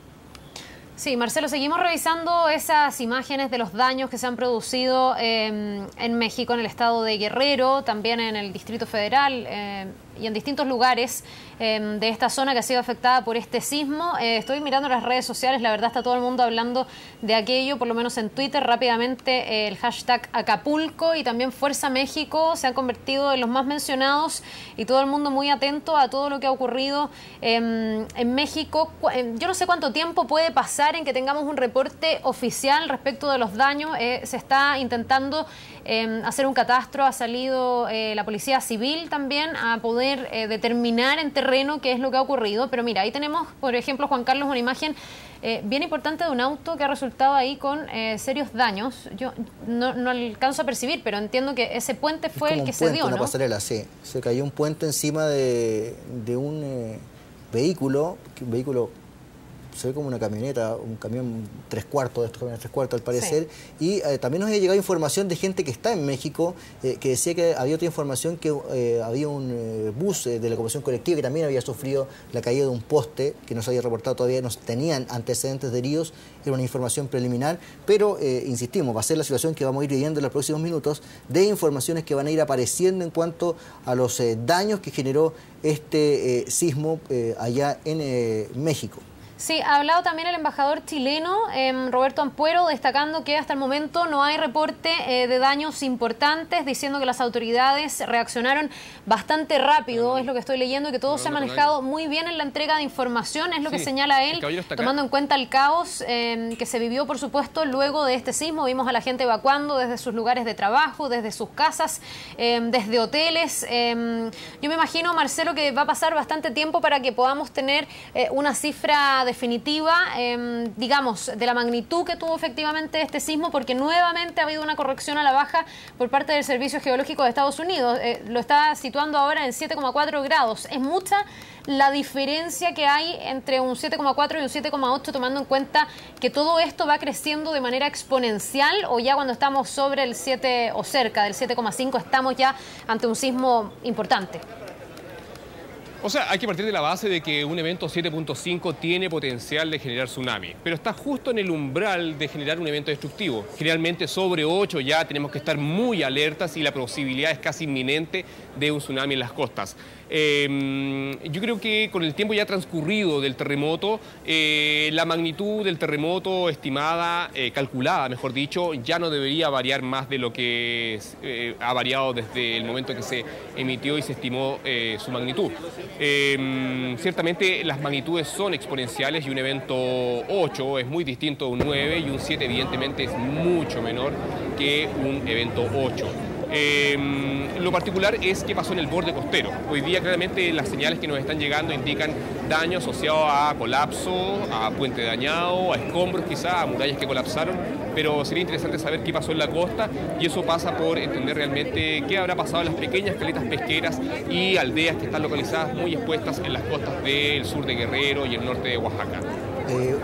Sí, Marcelo, seguimos revisando esas imágenes de los daños que se han producido en México, en el estado de Guerrero, también en el Distrito Federal y en distintos lugares de esta zona que ha sido afectada por este sismo. Estoy mirando las redes sociales, la verdad está todo el mundo hablando de aquello, por lo menos en Twitter rápidamente el hashtag Acapulco y también Fuerza México se han convertido en los más mencionados y todo el mundo muy atento a todo lo que ha ocurrido en México. Yo no sé cuánto tiempo puede pasar en que tengamos un reporte oficial respecto de los daños. Se está intentando hacer un catastro, ha salido la Policía Civil también a poder determinar en terreno qué es lo que ha ocurrido. Pero mira, ahí tenemos, por ejemplo, Juan Carlos, una imagen bien importante de un auto que ha resultado ahí con serios daños. Yo no alcanzo a percibir, pero entiendo que ese puente fue el que se dio, ¿no? Una pasarela, sí. Se cayó un puente encima de un vehículo, se ve como una camioneta, un camión 3/4 de estos camiones 3/4 al parecer, sí. Y también nos ha llegado información de gente que está en México, que decía que había otra información que había un bus de la locomoción colectiva que también había sufrido la caída de un poste, que no se había reportado todavía, no tenían antecedentes de heridos, era una información preliminar, pero insistimos, va a ser la situación que vamos a ir viviendo en los próximos minutos, de informaciones que van a ir apareciendo en cuanto a los daños que generó este sismo allá en México. Sí, ha hablado también el embajador chileno, Roberto Ampuero, destacando que hasta el momento no hay reporte de daños importantes, diciendo que las autoridades reaccionaron bastante rápido, es lo que estoy leyendo, y que todo se ha manejado muy bien en la entrega de información, es lo que señala él, tomando en cuenta el caos que se vivió, por supuesto, luego de este sismo. Vimos a la gente evacuando desde sus lugares de trabajo, desde sus casas, desde hoteles. Yo me imagino, Marcelo, que va a pasar bastante tiempo para que podamos tener una cifra definitiva, digamos, de la magnitud que tuvo efectivamente este sismo, porque nuevamente ha habido una corrección a la baja por parte del Servicio Geológico de Estados Unidos. Lo está situando ahora en 7,4 grados. Es mucha la diferencia que hay entre un 7,4 y un 7,8, tomando en cuenta que todo esto va creciendo de manera exponencial, o ya cuando estamos sobre el 7 o cerca del 7,5 estamos ya ante un sismo importante. O sea, hay que partir de la base de que un evento 7.5 tiene potencial de generar tsunami, pero está justo en el umbral de generar un evento destructivo. Generalmente sobre 8 ya tenemos que estar muy alertas y la posibilidad es casi inminente de un tsunami en las costas. Yo creo que con el tiempo ya transcurrido del terremoto, la magnitud del terremoto estimada, calculada, mejor dicho, ya no debería variar más de lo que ha variado desde el momento que se emitió y se estimó su magnitud. Ciertamente las magnitudes son exponenciales y un evento 8 es muy distinto de un 9 y un 7 evidentemente es mucho menor que un evento 8. Lo particular es qué pasó en el borde costero. Hoy día claramente las señales que nos están llegando indican daño asociado a colapso, a puente dañado, a escombros quizá, a murallas que colapsaron, pero sería interesante saber qué pasó en la costa y eso pasa por entender realmente qué habrá pasado en las pequeñas caletas pesqueras y aldeas que están localizadas muy expuestas en las costas del sur de Guerrero y el norte de Oaxaca.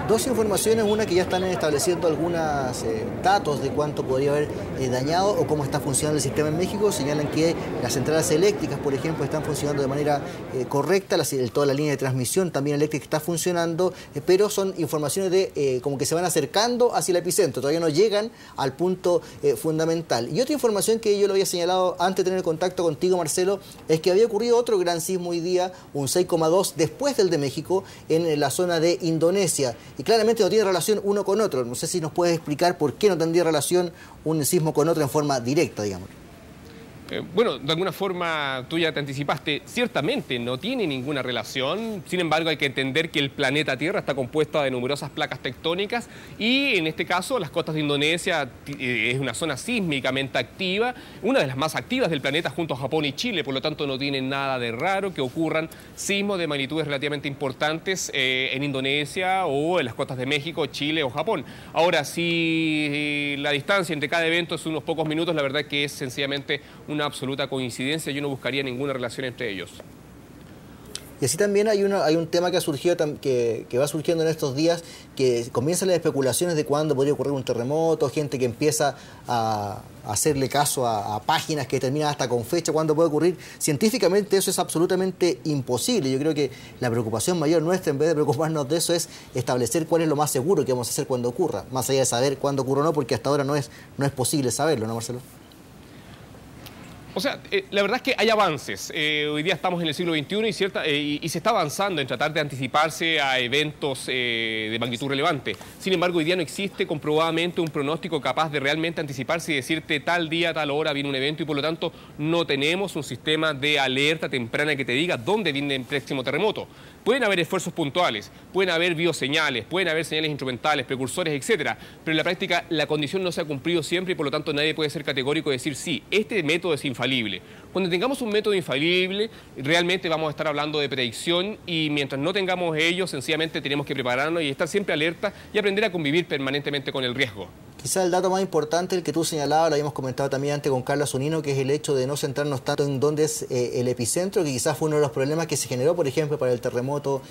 Dos informaciones, una que ya están estableciendo algunos datos de cuánto podría haber dañado o cómo está funcionando el sistema en México. Señalan que las centrales eléctricas, por ejemplo, están funcionando de manera correcta, toda la línea de transmisión también eléctrica está funcionando, pero son informaciones de como que se van acercando hacia el epicentro, todavía no llegan al punto fundamental. Y otra información que yo lo había señalado antes de tener contacto contigo, Marcelo, es que había ocurrido otro gran sismo hoy día, un 6,2 después del de México, en la zona de Indonesia. Y claramente no tiene relación uno con otro. No sé si nos puedes explicar por qué no tendría relación un sismo con otro en forma directa, digamos. Bueno, de alguna forma tú ya te anticipaste, ciertamente no tiene ninguna relación, sin embargo hay que entender que el planeta Tierra está compuesto de numerosas placas tectónicas y en este caso las costas de Indonesia es una zona sísmicamente activa, una de las más activas del planeta junto a Japón y Chile, por lo tanto no tiene nada de raro que ocurran sismos de magnitudes relativamente importantes en Indonesia o en las costas de México, Chile o Japón. Ahora, si la distancia entre cada evento es unos pocos minutos, la verdad que es sencillamente una absoluta coincidencia, yo no buscaría ninguna relación entre ellos. Y así también hay un tema que ha surgido, que va surgiendo en estos días, que comienzan las especulaciones de cuándo podría ocurrir un terremoto, gente que empieza a hacerle caso a páginas que terminan hasta con fecha, cuándo puede ocurrir. Científicamente eso es absolutamente imposible. Yo creo que la preocupación mayor nuestra, en vez de preocuparnos de eso, es establecer cuál es lo más seguro que vamos a hacer cuando ocurra, más allá de saber cuándo ocurre o no, porque hasta ahora no es posible saberlo, ¿no, Marcelo? O sea, la verdad es que hay avances. Hoy día estamos en el siglo XXI y se está avanzando en tratar de anticiparse a eventos de magnitud relevante. Sin embargo, hoy día no existe comprobadamente un pronóstico capaz de realmente anticiparse y decirte tal día, tal hora viene un evento y por lo tanto no tenemos un sistema de alerta temprana que te diga dónde viene el próximo terremoto. Pueden haber esfuerzos puntuales, pueden haber bioseñales, pueden haber señales instrumentales, precursores, etcétera, pero en la práctica la condición no se ha cumplido siempre y por lo tanto nadie puede ser categórico y decir sí, este método es infalible. Cuando tengamos un método infalible, realmente vamos a estar hablando de predicción y mientras no tengamos ello, sencillamente tenemos que prepararnos y estar siempre alerta y aprender a convivir permanentemente con el riesgo. Quizá el dato más importante, el que tú señalabas, lo habíamos comentado también antes con Carla Zunino, que es el hecho de no centrarnos tanto en dónde es el epicentro, que quizás fue uno de los problemas que se generó, por ejemplo, para el terremoto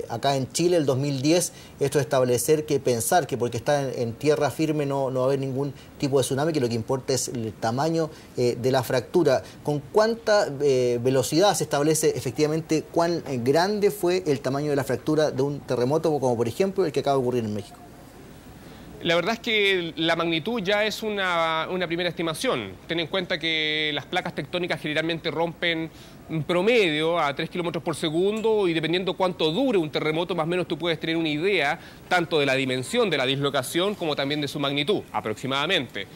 acá en Chile el 2010, esto de establecer que pensar que porque está en tierra firme no va a haber ningún tipo de tsunami, que lo que importa es el tamaño de la fractura. ¿Con cuánta velocidad se establece efectivamente cuán grande fue el tamaño de la fractura de un terremoto, como por ejemplo el que acaba de ocurrir en México? La verdad es que la magnitud ya es una primera estimación. Ten en cuenta que las placas tectónicas generalmente rompen en promedio a 3 kilómetros por segundo y dependiendo cuánto dure un terremoto, más o menos tú puedes tener una idea tanto de la dimensión de la dislocación como también de su magnitud, aproximadamente.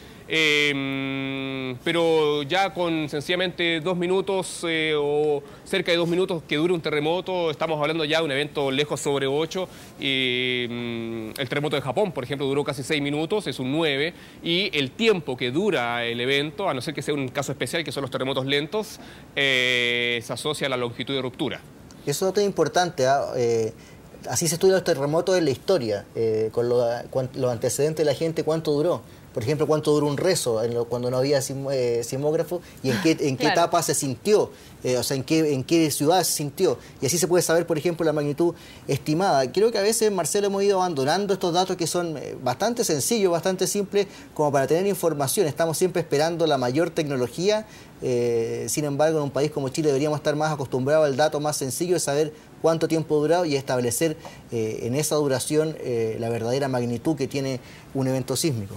Pero ya con sencillamente 2 minutos o cerca de 2 minutos que dure un terremoto, estamos hablando ya de un evento lejos sobre 8. El terremoto de Japón, por ejemplo, duró casi 6 minutos, es un 9, y el tiempo que dura el evento, a no ser que sea un caso especial, que son los terremotos lentos, se asocia a la longitud de ruptura. Eso es otro importante, así se estudian los terremotos en la historia, con los antecedentes de la gente, cuánto duró. Por ejemplo, cuánto duró un rezo cuando no había sismógrafo y en qué claro, etapa se sintió, o sea, en qué ciudad se sintió. Y así se puede saber, por ejemplo, la magnitud estimada. Creo que a veces, Marcelo, hemos ido abandonando estos datos que son bastante sencillos, bastante simples, como para tener información. Estamos siempre esperando la mayor tecnología. Sin embargo, en un país como Chile deberíamos estar más acostumbrados al dato más sencillo de saber cuánto tiempo ha durado y establecer en esa duración la verdadera magnitud que tiene un evento sísmico.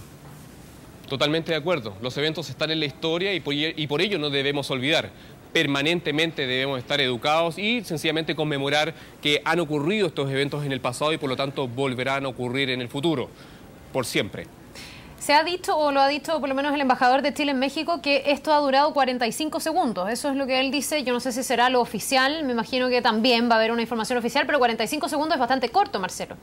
Totalmente de acuerdo. Los eventos están en la historia y por ello no debemos olvidar. Permanentemente debemos estar educados y sencillamente conmemorar que han ocurrido estos eventos en el pasado y por lo tanto volverán a ocurrir en el futuro, por siempre. Se ha dicho, o lo ha dicho por lo menos el embajador de Chile en México, que esto ha durado 45 segundos. Eso es lo que él dice. Yo no sé si será lo oficial. Me imagino que también va a haber una información oficial, pero 45 segundos es bastante corto, Marcelo.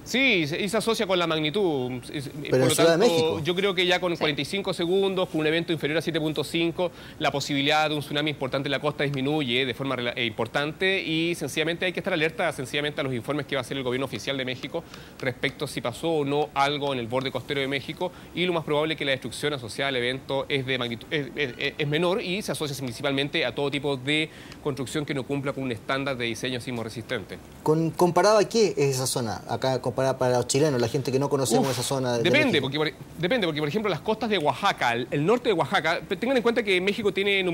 Sí, y se asocia con la magnitud. Pero en Ciudad de México. Yo creo que ya con 45 segundos, con un evento inferior a 7.5, la posibilidad de un tsunami importante en la costa disminuye de forma importante y sencillamente hay que estar alerta sencillamente a los informes que va a hacer el gobierno oficial de México respecto a si pasó o no algo en el borde costero de México y lo más probable es que la destrucción asociada al evento es de magnitud, es menor y se asocia principalmente a todo tipo de construcción que no cumpla con un estándar de diseño sismo resistente. ¿Comparado a qué es esa zona? Acá para los chilenos, la gente que no conocemos esa zona. Depende, porque por ejemplo las costas de Oaxaca, el norte de Oaxaca, tengan en cuenta que México tiene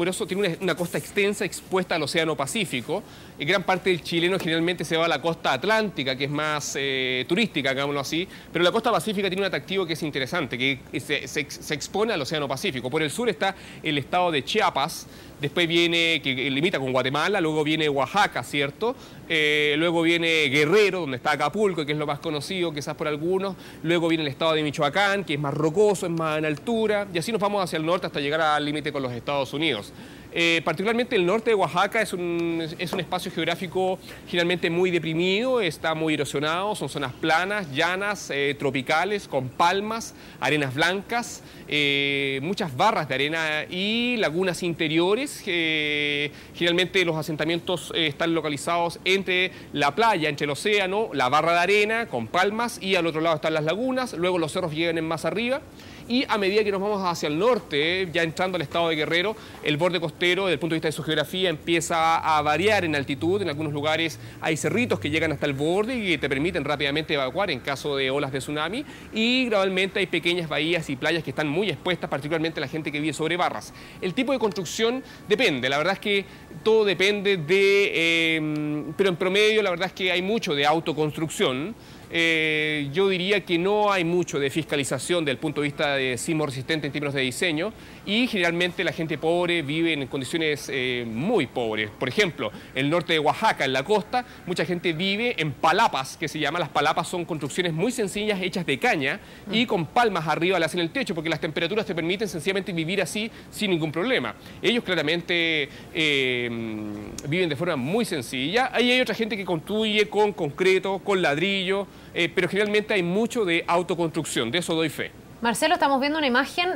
una costa extensa expuesta al Océano Pacífico y gran parte del chileno generalmente se va a la costa atlántica, que es más turística, hagámoslo así, pero la costa pacífica tiene un atractivo que es interesante, que se expone al Océano Pacífico. Por el sur está el estado de Chiapas, después viene, que limita con Guatemala, luego viene Oaxaca, ¿cierto? Luego viene Guerrero, donde está Acapulco, que es lo más conocido quizás por algunos, luego viene el estado de Michoacán, que es más rocoso, es más en altura, y así nos vamos hacia el norte hasta llegar al límite con los Estados Unidos. Particularmente el norte de Oaxaca es un espacio geográfico generalmente muy deprimido, está muy erosionado, son zonas planas, llanas, tropicales, con palmas, arenas blancas, muchas barras de arena y lagunas interiores. Generalmente los asentamientos están localizados entre la playa, entre el océano, la barra de arena con palmas y al otro lado están las lagunas, luego los cerros llegan más arriba. Y a medida que nos vamos hacia el norte, ya entrando al estado de Guerrero, el borde costero, desde el punto de vista de su geografía, empieza a variar en altitud. En algunos lugares hay cerritos que llegan hasta el borde y que te permiten rápidamente evacuar en caso de olas de tsunami. Y gradualmente hay pequeñas bahías y playas que están muy expuestas, particularmente la gente que vive sobre barras. El tipo de construcción depende. La verdad es que todo depende pero en promedio la verdad es que hay mucho de autoconstrucción. Yo diría que no hay mucho de fiscalización desde el punto de vista de sismo resistente en términos de diseño y generalmente la gente pobre vive en condiciones muy pobres. Por ejemplo, el norte de Oaxaca, en la costa, mucha gente vive en palapas, que se llama. Las palapas son construcciones muy sencillas hechas de caña y con palmas arriba le hacen el techo porque las temperaturas te permiten sencillamente vivir así sin ningún problema. Ellos claramente viven de forma muy sencilla. Ahí hay otra gente que construye con concreto, con ladrillo, pero generalmente hay mucho de autoconstrucción, de eso doy fe. Marcelo, estamos viendo una imagen,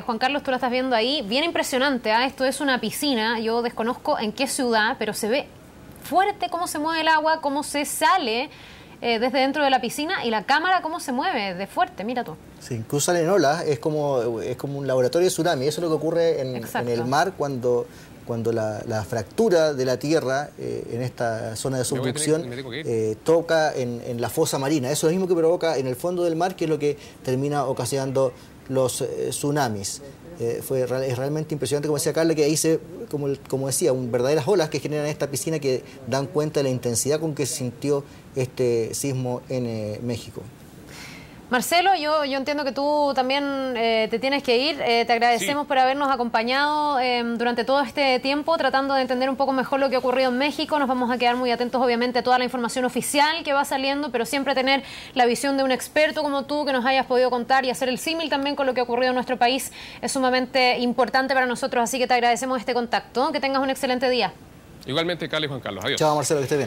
Juan Carlos, tú la estás viendo ahí, bien impresionante, ¿eh? Esto es una piscina, yo desconozco en qué ciudad, pero se ve fuerte cómo se mueve el agua, cómo se sale desde dentro de la piscina y la cámara cómo se mueve de fuerte, mira tú. Sí, incluso salen olas, es como un laboratorio de tsunami, eso es lo que ocurre en el mar cuando la fractura de la tierra en esta zona de subducción toca en la fosa marina. Eso es lo mismo que provoca en el fondo del mar, que es lo que termina ocasionando los tsunamis. Es realmente impresionante, como decía Carla, que ahí como decía, verdaderas olas que generan esta piscina que dan cuenta de la intensidad con que se sintió este sismo en México. Marcelo, yo entiendo que tú también te tienes que ir. Te agradecemos por habernos acompañado durante todo este tiempo, tratando de entender un poco mejor lo que ha ocurrido en México. Nos vamos a quedar muy atentos, obviamente, a toda la información oficial que va saliendo, pero siempre tener la visión de un experto como tú, que nos hayas podido contar y hacer el símil también con lo que ha ocurrido en nuestro país, es sumamente importante para nosotros. Así que te agradecemos este contacto. Que tengas un excelente día. Igualmente, Carla y Juan Carlos. Adiós. Chao, Marcelo, que esté bien.